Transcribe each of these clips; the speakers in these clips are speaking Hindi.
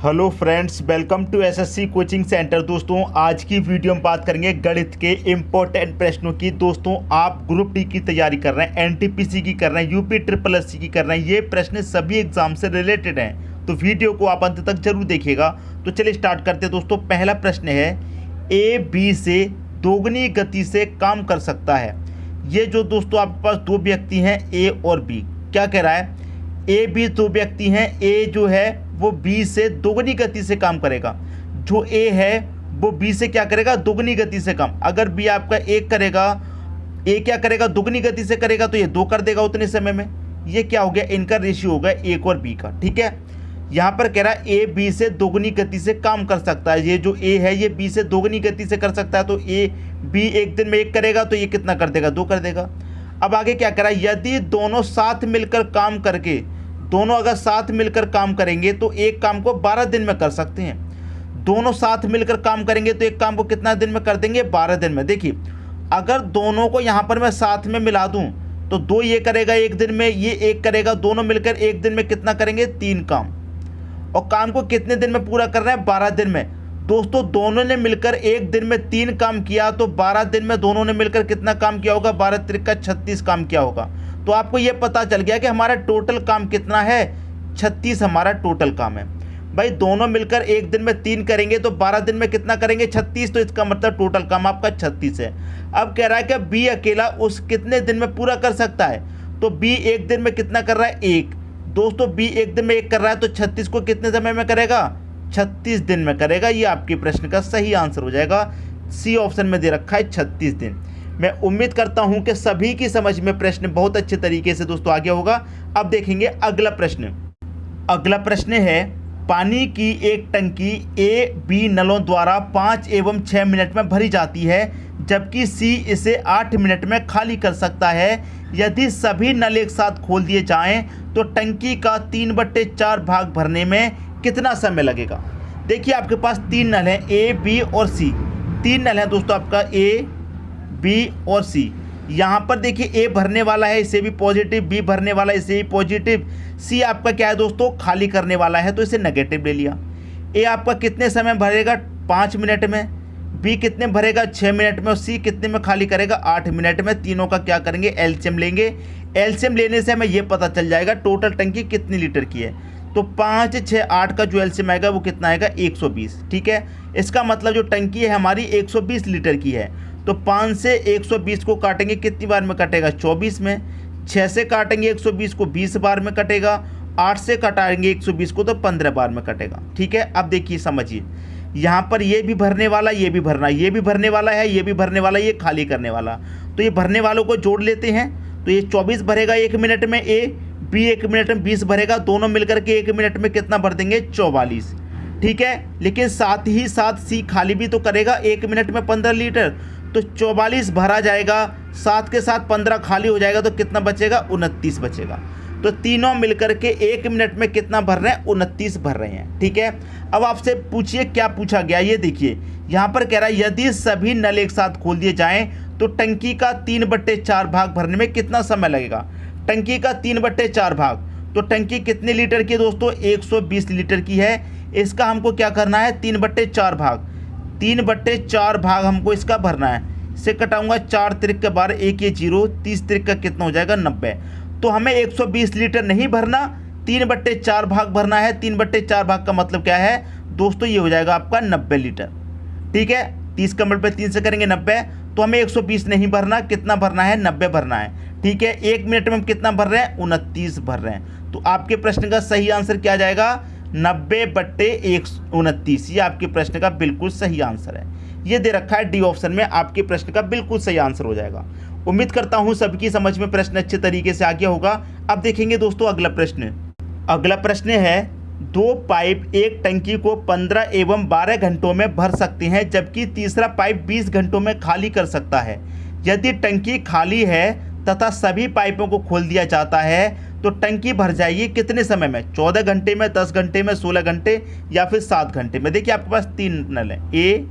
Hello friends, welcome to SSC coaching centre. दोस्तों, आज की वीडियो में बात करेंगे गणित के इम्पोर्टेंट प्रश्नों की। दोस्तों, आप ग्रुप डी की तैयारी कर रहे हैं, एनटीपीसी की कर रहे हैं, यूपी ट्रिपल एससी की कर रहे हैं, ये प्रश्न सभी एग्जाम से रिलेटेड हैं, तो वीडियो को आप अंत तक जरूर देखिएगा। तो चलिए स्टार्ट करते हैं। दोस्तों, पहला प्रश्न है, ए बी से दोगुनी गति से काम कर सकता है। ये जो दोस्तों आपके पास दो व्यक्ति हैं, ए और बी, क्या कह रहा है, ए बी दो व्यक्ति हैं, ए जो है वो बी से दोगुनी गति से काम करेगा। जो ए है वो बी से क्या करेगा, दोगुनी गति से काम। अगर बी आपका एक करेगा, ए क्या करेगा, दोगुनी गति से करेगा, तो ये दो कर देगा उतने समय में। ये क्या हो गया, इनका रेशियो होगा एक और बी का। ठीक है, यहाँ पर कह रहा है ए बी से दोगुनी गति से काम कर सकता है। ये जो ए है ये बी से दोगुनी गति से कर सकता है, तो ए बी एक दिन में एक करेगा तो ये कितना कर देगा, दो कर देगा। अब आगे क्या कह रहा है, यदि दोनों साथ मिलकर काम करके, दोनों अगर साथ मिलकर काम करेंगे तो एक काम को 12 दिन में कर सकते हैं। दोनों साथ मिलकर काम करेंगे तो एक काम को कितना दिन में कर देंगे, 12 दिन में। देखिए, अगर दोनों को यहाँ पर मैं साथ में मिला दूं तो दो ये करेगा एक दिन में, ये एक करेगा, दोनों मिलकर एक दिन में कितना करेंगे, 3 काम। और काम को कितने दिन में पूरा करना है, 12 दिन में। दोस्तों, दोनों ने मिलकर एक दिन में 3 काम किया तो 12 दिन में दोनों ने मिलकर कितना काम किया होगा, 12 त्रिका 36 काम किया होगा। तो आपको ये पता चल गया कि हमारा टोटल काम कितना है, 36 हमारा टोटल काम है। भाई, दोनों मिलकर एक दिन में 3 करेंगे तो 12 दिन में कितना करेंगे, 36, तो इसका मतलब टोटल काम आपका 36 है। अब कह रहा है कि बी अकेला उस कितने दिन में पूरा कर सकता है, तो बी एक दिन में कितना कर रहा है, 1। दोस्तों, बी एक दिन में 1 कर रहा है तो 36 को कितने समय में करेगा, 36 दिन में करेगा। ये आपके प्रश्न का सही आंसर हो जाएगा। सी ऑप्शन में दे रखा है 36 दिन। मैं उम्मीद करता हूं कि सभी की समझ में प्रश्न बहुत अच्छे तरीके से दोस्तों आगे होगा। अब देखेंगे अगला प्रश्न। अगला प्रश्न है, पानी की एक टंकी ए बी नलों द्वारा 5 एवं 6 मिनट में भरी जाती है, जबकि सी इसे 8 मिनट में खाली कर सकता है। यदि सभी नल एक साथ खोल दिए जाएं तो टंकी का 3/4 भाग भरने में कितना समय लगेगा। देखिए, आपके पास 3 नल हैं, ए बी और सी। 3 नल हैं दोस्तों, आपका ए बी और सी। यहाँ पर देखिए, ए भरने वाला है, इसे भी पॉजिटिव, बी भरने वाला है, इसे भी पॉजिटिव, सी आपका क्या है दोस्तों, खाली करने वाला है, तो इसे नेगेटिव ले लिया। ए आपका कितने समय भरेगा, 5 मिनट में, बी कितने भरेगा, 6 मिनट में, और सी कितने में खाली करेगा, 8 मिनट में। तीनों का क्या करेंगे, एलसीएम लेंगे। एलसीएम लेने से हमें ये पता चल जाएगा टोटल टंकी कितनी लीटर की है। तो 5, 6, 8 का जो एलसीएम आएगा वो कितना आएगा, 120। ठीक है, इसका मतलब जो टंकी है हमारी 120 लीटर की है। तो 5 से 120 को काटेंगे, कितनी बार में कटेगा, 24 में। 6 से काटेंगे 120 को, 20 बार में कटेगा। 8 से काटेंगे 120 को तो 15 बार में कटेगा। ठीक है, अब देखिए समझिए, यहाँ पर ये भी भरने वाला, ये भी भरना, ये भी भरने वाला है, ये भी भरने वाला, ये खाली करने वाला। तो ये भरने वालों को जोड़ लेते हैं, तो ये 24 भरेगा 1 मिनट में, ए बी 1 मिनट में 20 भरेगा, दोनों मिलकर के 1 मिनट में कितना भर देंगे, 44। ठीक है, लेकिन साथ ही साथ सी खाली भी तो करेगा 1 मिनट में 15 लीटर, तो 44 भरा जाएगा, साथ के साथ 15 खाली हो जाएगा, तो कितना बचेगा, 29 बचेगा। तो तीनों मिलकर के 1 मिनट में कितना भर रहे हैं, 29 भर रहे हैं। ठीक है, अब आपसे पूछिए क्या पूछा गया, ये देखिए, यहाँ पर कह रहा है यदि सभी नल एक साथ खोल दिए जाएं तो टंकी का 3/4 भाग भरने में कितना समय लगेगा। टंकी का 3/4 भाग, तो टंकी कितने लीटर की है दोस्तों, 120 लीटर की है। इसका हमको क्या करना है, 3/4 भाग। 3/4 भाग हमको इसका भरना है। इसे कटाऊंगा, 4 त्रिक के 12, 1 ये 0, 30 त्रिक का कितना हो जाएगा, 90। तो हमें 120 लीटर नहीं भरना, 3/4 भाग भरना है। 3/4 भाग का मतलब क्या है दोस्तों, ये हो जाएगा आपका 90 लीटर। ठीक है, 30 का मल्टीप्लाई 3 से करेंगे 90, तो हमें 120 नहीं भरना, कितना भरना है, 90 भरना है। ठीक है, 1 मिनट में हम कितना भर रहे हैं, 29 भर रहे हैं। तो आपके प्रश्न का सही आंसर क्या जाएगा, 90/129। ये आपके प्रश्न का बिल्कुल सही आंसर है। ये दे रखा है डी ऑप्शन में, आपके प्रश्न का बिल्कुल सही आंसर हो जाएगा। उम्मीद करता हूं सबकी समझ में प्रश्न अच्छे तरीके से आ गया होगा। अब देखेंगे दोस्तों अगला प्रश्न। अगला प्रश्न है, 2 पाइप एक टंकी को 15 एवं 12 घंटों में भर सकते हैं, जबकि तीसरा पाइप 20 घंटों में खाली कर सकता है। यदि टंकी खाली है तथा सभी पाइपों को खोल दिया जाता है तो टंकी भर जाएगी कितने समय में, 14 घंटे में, 10 घंटे में, 16 घंटे या फिर 7 घंटे में। देखिए, आपके पास 3 नल हैं, ए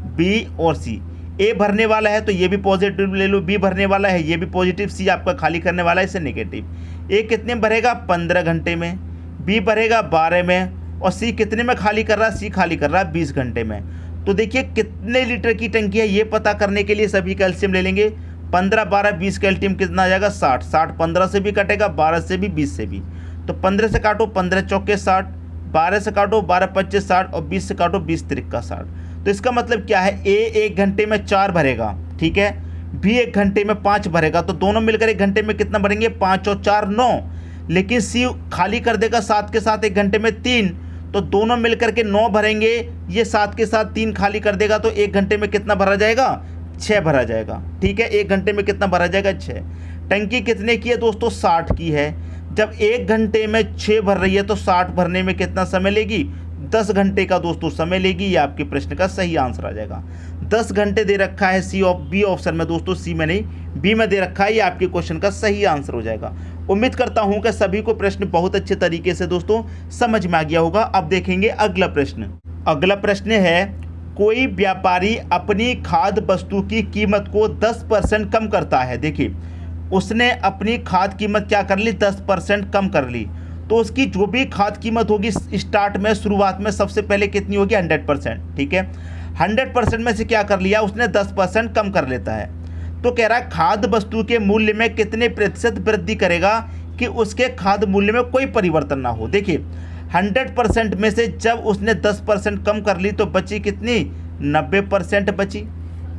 बी और सी। ए भरने वाला है तो ये भी पॉजिटिव ले लो, बी भरने वाला है ये भी पॉजिटिव, सी आपका खाली करने वाला है, इसे नेगेटिव। ए कितने में भरेगा, 15 घंटे में, बी भरेगा 12 में, और सी कितने में खाली कर रहा है, सी खाली कर रहा है 20 घंटे में। तो देखिए कितने लीटर की टंकी है ये पता करने के लिए सभी का एलसीएम ले लेंगे। 15 12 20 का एलसीएम कितना आ जाएगा 60। 60 15 से भी कटेगा, 12 से भी, 20 से भी। तो 15 से काटो 15 चौके 60, 12 से काटो 12 25 60 और 20 से काटो 20 तिरका 60। तो इसका मतलब क्या है, ए 1 घंटे में 4 भरेगा, ठीक है, बी 1 घंटे में 5 भरेगा। तो दोनों मिलकर 1 घंटे में कितना भरेंगे, 5 और 4 9। लेकिन सी खाली कर देगा 7 के साथ 1 घंटे में 3, तो दोनों मिलकर के 9 भरेंगे। ये 7 के साथ 3 खाली कर देगा, तो 1 घंटे में कितना भरा जाएगा, 6 भरा जाएगा, ठीक है। 1 घंटे में कितना भरा जाएगा, 6। टंकी कितने की है दोस्तों, 60 की है। जब 1 घंटे में 6 भर रही है तो 60 भरने में कितना समय लेगी, 10 घंटे का दोस्तों समय लेगी। ये आपके प्रश्न का सही आंसर आ जाएगा। 10 घंटे दे रखा है बी ऑप्शन में दोस्तों, सी में नहीं, बी में दे रखा है। ये आपके क्वेश्चन का सही आंसर हो जाएगा। उम्मीद करता हूं कि सभी को प्रश्न बहुत अच्छे तरीके से दोस्तों समझ में आ गया होगा। अब देखेंगे अगला प्रश्न। अगला प्रश्न है, कोई व्यापारी अपनी खाद्य वस्तु की कीमत को 10% कम करता है। देखिए उसने अपनी खाद्य कीमत क्या कर ली, 10% कम कर ली। तो उसकी जो भी खाद्य कीमत होगी स्टार्ट में, शुरुआत में सबसे पहले कितनी होगी, 100%, ठीक है। 100% में से क्या कर लिया उसने, 10% कम कर लेता है। तो कह रहा है खाद्य वस्तु के मूल्य में कितने प्रतिशत वृद्धि करेगा कि उसके खाद्य मूल्य में कोई परिवर्तन ना हो। देखिए 100% में से जब उसने 10% कम कर ली तो बची कितनी, 90% बची,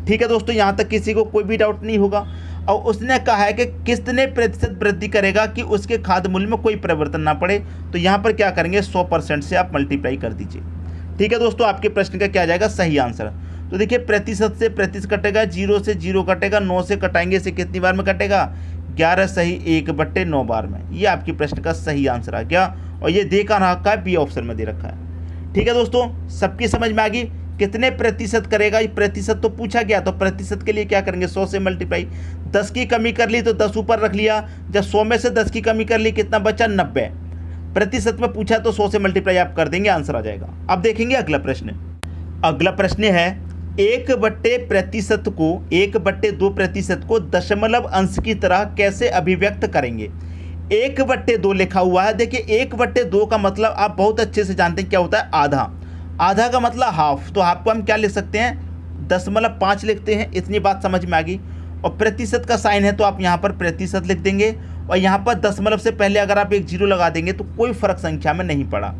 ठीक है दोस्तों। यहाँ तक किसी को कोई भी डाउट नहीं होगा। और उसने कहा है कि कितने प्रतिशत वृद्धि करेगा कि उसके खाद्य मूल्य में कोई परिवर्तन ना पड़े। तो यहाँ पर क्या करेंगे, 100% से आप मल्टीप्लाई कर दीजिए, ठीक है दोस्तों। आपके प्रश्न का क्या आ जाएगा, सही आंसर। तो देखिए प्रतिशत से प्रतिशत कटेगा, 0 से 0 कटेगा, 9 से कटाएंगे से कितनी बार में कटेगा, 11 सही 1/9 बार में। ये आपके प्रश्न का सही आंसर आ गया। और ये दे का रखा है, बी ऑप्शन में दे रखा है, ठीक है दोस्तों। सबकी समझ में आ गई, कितने प्रतिशत करेगा, ये प्रतिशत तो पूछा गया। तो प्रतिशत के लिए क्या करेंगे, 100 से मल्टीप्लाई। 10 की कमी कर ली तो 10 ऊपर रख लिया। जब 100 में से 10 की कमी कर ली कितना बचा, 90। प्रतिशत में पूछा तो 100 से मल्टीप्लाई आप कर देंगे, आंसर आ जाएगा। अब देखेंगे अगला प्रश्न। अगला प्रश्न है, 1/2% को दशमलव अंश की तरह कैसे अभिव्यक्त करेंगे। 1/2 लिखा हुआ है। देखिए 1/2 का मतलब आप बहुत अच्छे से जानते हैं क्या होता है, आधा। आधा का मतलब हाफ। तो हाफ को हम क्या लिख सकते हैं, 0.5 लिखते हैं। इतनी बात समझ में आ गई। और प्रतिशत का साइन है तो आप यहाँ पर प्रतिशत लिख देंगे। और यहाँ पर दशमलव से पहले अगर आप एक 0 लगा देंगे तो कोई फर्क संख्या में नहीं पड़ा।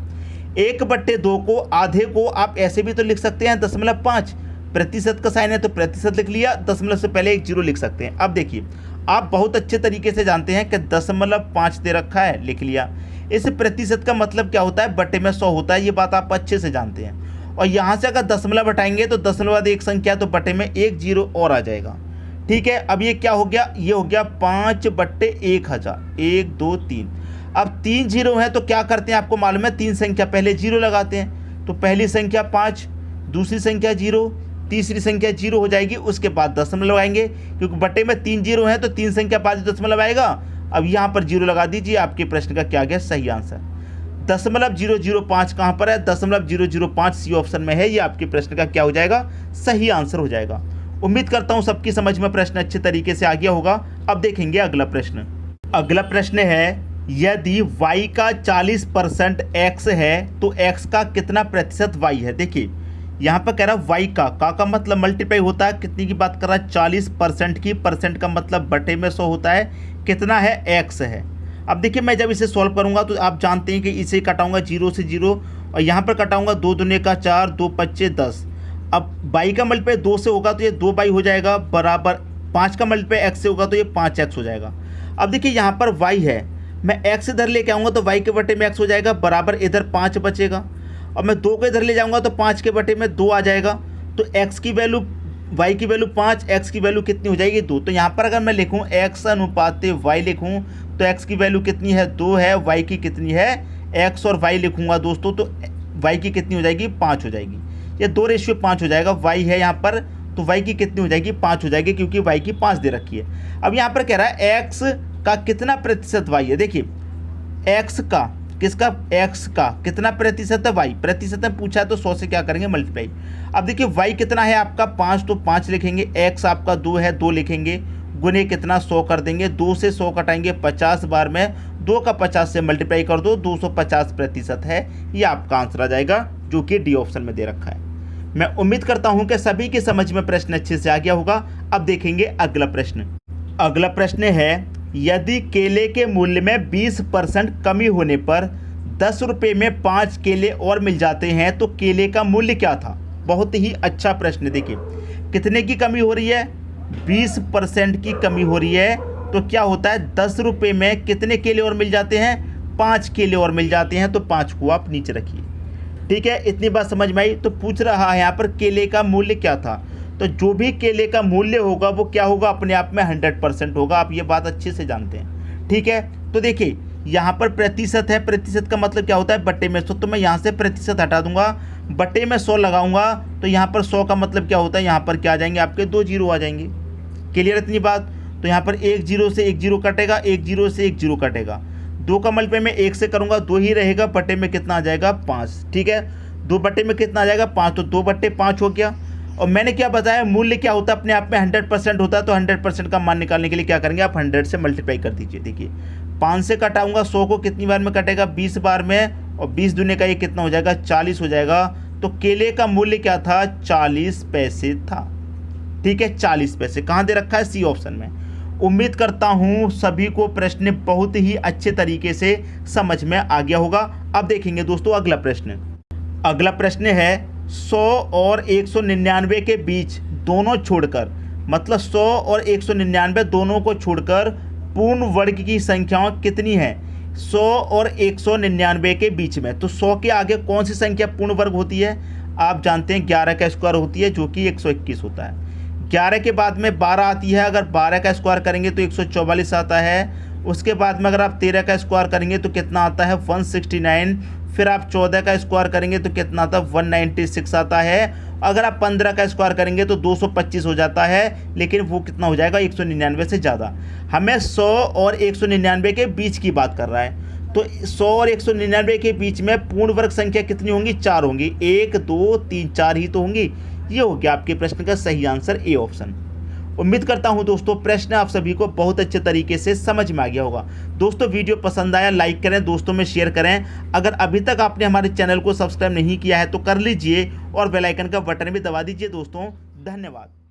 1/2 को, आधे को आप ऐसे भी तो लिख सकते हैं 0.5। प्रतिशत का साइन है तो प्रतिशत लिख लिया, दशमलव से पहले एक 0 लिख सकते हैं। अब देखिए आप बहुत अच्छे तरीके से जानते हैं कि 0.5 दे रखा है, लिख लिया। इस प्रतिशत का मतलब क्या होता है, बटे में 100 होता है। ये बात आप अच्छे से जानते हैं। और यहाँ से अगर दशमलव हटाएंगे तो दशमलव बाद एक संख्या, तो बटे में एक 0 और आ जाएगा, ठीक है। अब ये क्या हो गया, ये हो गया 5/1000, 1 2 3। अब 3 0 है तो क्या करते हैं, आपको मालूम है 3 संख्या पहले 0 लगाते हैं। तो पहली संख्या 5, दूसरी संख्या 0, तीसरी संख्या 0 हो जाएगी। उसके बाद दशमलव लगाएंगे, क्योंकि बटे में 3 0 है तो 3 संख्या बाद दशमलव आएगा। अब यहाँ पर 0 लगा दीजिए। आपके प्रश्न का क्या गया, सही आंसर। 0.005 कहाँ पर है, 0.005 सी ऑप्शन में है। ये आपके प्रश्न का क्या हो जाएगा, सही आंसर हो जाएगा। उम्मीद करता हूँ सबकी समझ में प्रश्न अच्छे तरीके से आ गया होगा। अब देखेंगे अगला प्रश्न। अगला प्रश्न है, यदि y का 40% x है तो x का कितना प्रतिशत y है। देखिए यहाँ पर कह रहा है y का मतलब मल्टीप्लाई होता है, कितनी की बात कर रहा है, 40% की। परसेंट का मतलब बटे में 100 होता है। कितना है, x है। अब देखिए मैं जब इसे सॉल्व करूंगा तो आप जानते हैं कि इसे कटाऊंगा 0 से 0 और यहाँ पर कटाऊंगा 2 दूने का 4, 2 5 10। अब y का मल्टीप्लाई 2 से होगा तो ये 2y हो जाएगा, बराबर 5 का मल्टीप्लाई x से होगा तो ये 5x हो जाएगा। अब देखिए यहाँ पर y है, मैं x इधर लेके आऊँगा तो y के बटे में x हो जाएगा, बराबर इधर 5 बचेगा। और मैं 2 को इधर ले जाऊँगा तो 5 के बटे में 2 आ जाएगा। तो x की वैल्यू, y की वैल्यू 5, x की वैल्यू कितनी हो जाएगी, 2। तो यहाँ पर अगर मैं लिखूँ x अनुपात y लिखूँ तो x की वैल्यू कितनी है, 2 है। y की कितनी है, x और y लिखूँगा दोस्तों तो y की कितनी हो जाएगी, 5 हो जाएगी। ये 2:5 हो जाएगा। y है यहाँ पर तो y की कितनी हो जाएगी, 5 हो जाएगी, क्योंकि y की 5 दे रखी है। अब यहाँ पर कह रहा है x का कितना प्रतिशत y है। देखिए x का, किसका, x का कितना प्रतिशत है, y प्रतिशत में पूछा है तो 100 से क्या करेंगे, मल्टीप्लाई। अब देखिए y कितना है आपका 5, तो 5 लिखेंगे। x आपका 2 है, 2 लिखेंगे, गुने कितना 100 कर देंगे। 2 से 100 कटाएंगे 50 बार में, 2 का 50 से मल्टीप्लाई कर दो, 250% है, ये आपका आंसर आ जाएगा, जो कि डी ऑप्शन में दे रखा है। मैं उम्मीद करता हूं कि सभी की समझ में प्रश्न अच्छे से आ गया होगा। अब देखेंगे अगला प्रश्न। अगला प्रश्न है, यदि केले के मूल्य में 20% कमी होने पर 10 रुपये में 5 केले और मिल जाते हैं तो केले का मूल्य क्या था। बहुत ही अच्छा प्रश्न। देखिए कितने की कमी हो रही है, 20% की कमी हो रही है, तो क्या होता है 10 रुपये में कितने केले और मिल जाते हैं, 5 केले और मिल जाते हैं, तो 5 को आप नीचे रखिए। ठीक है, इतनी बात समझ में आई। तो पूछ रहा है यहाँ पर केले का मूल्य क्या था, तो जो भी केले का मूल्य होगा वो क्या होगा, अपने आप में 100% होगा। आप ये बात अच्छे से जानते हैं। ठीक है, तो देखिए यहाँ पर प्रतिशत है, प्रतिशत का मतलब क्या होता है, बट्टे में 100, तो मैं यहाँ से प्रतिशत हटा दूंगा, बट्टे में 100 लगाऊंगा, तो यहाँ पर 100 का मतलब क्या होता है, यहाँ पर क्या आ जाएंगे, आपके 2 जीरो आ जाएंगे। क्लियर इतनी बात। तो यहाँ पर 1 जीरो से 1 जीरो कटेगा, 1 जीरो से 1 जीरो कटेगा, 2 का मल्टीप्लाई मैं 1 से करूँगा, 2 ही रहेगा, बट्टे में कितना आ जाएगा, 5। ठीक है, 2 बट्टे में कितना आ जाएगा, 5, तो 2 बट्टे 5 हो गया। और मैंने क्या बताया, मूल्य क्या होता है, अपने आप में 100% होता है, तो 100% का मान निकालने के लिए क्या करेंगे, आप 100 से मल्टीप्लाई कर दीजिए। देखिए 5 से कटाऊंगा, 100 को कितनी बार में कटेगा, 20 बार में, और 20 दूने का ये कितना हो जाएगा, 40 हो जाएगा। तो केले का मूल्य क्या था, 40 पैसे था। ठीक है, 40 पैसे कहाँ दे रखा है, सी ऑप्शन में। उम्मीद करता हूँ सभी को प्रश्न बहुत ही अच्छे तरीके से समझ में आ गया होगा। अब देखेंगे दोस्तों अगला प्रश्न। अगला प्रश्न है, 100 और 199 के बीच दोनों छोड़कर, मतलब 100 और 199 दोनों को छोड़कर पूर्ण वर्ग की संख्याएं कितनी है, 100 और 199 के बीच में। तो 100 के आगे कौन सी संख्या पूर्ण वर्ग होती है, आप जानते हैं 11 का स्क्वायर होती है, जो कि 121 होता है। 11 के बाद में 12 आती है, अगर 12 का स्क्वायर करेंगे तो 144 आता है। उसके बाद में अगर आप 13 का स्क्वायर करेंगे तो कितना आता है, 169। फिर आप 14 का स्क्वायर करेंगे तो कितना आता है, 196 आता है। अगर आप 15 का स्क्वायर करेंगे तो 225 हो जाता है, लेकिन वो कितना हो जाएगा, 199 से ज़्यादा। हमें 100 और 199 के बीच की बात कर रहा है, तो 100 और 199 के बीच में पूर्ण वर्ग संख्या कितनी होंगी, 4 होंगी। 1 2 3 4 ही तो होंगी। ये हो गया आपके प्रश्न का सही आंसर, ए ऑप्शन। उम्मीद करता हूं दोस्तों प्रश्न आप सभी को बहुत अच्छे तरीके से समझ में आ गया होगा। दोस्तों वीडियो पसंद आया लाइक करें, दोस्तों में शेयर करें। अगर अभी तक आपने हमारे चैनल को सब्सक्राइब नहीं किया है तो कर लीजिए और बेल आइकन का बटन भी दबा दीजिए। दोस्तों धन्यवाद।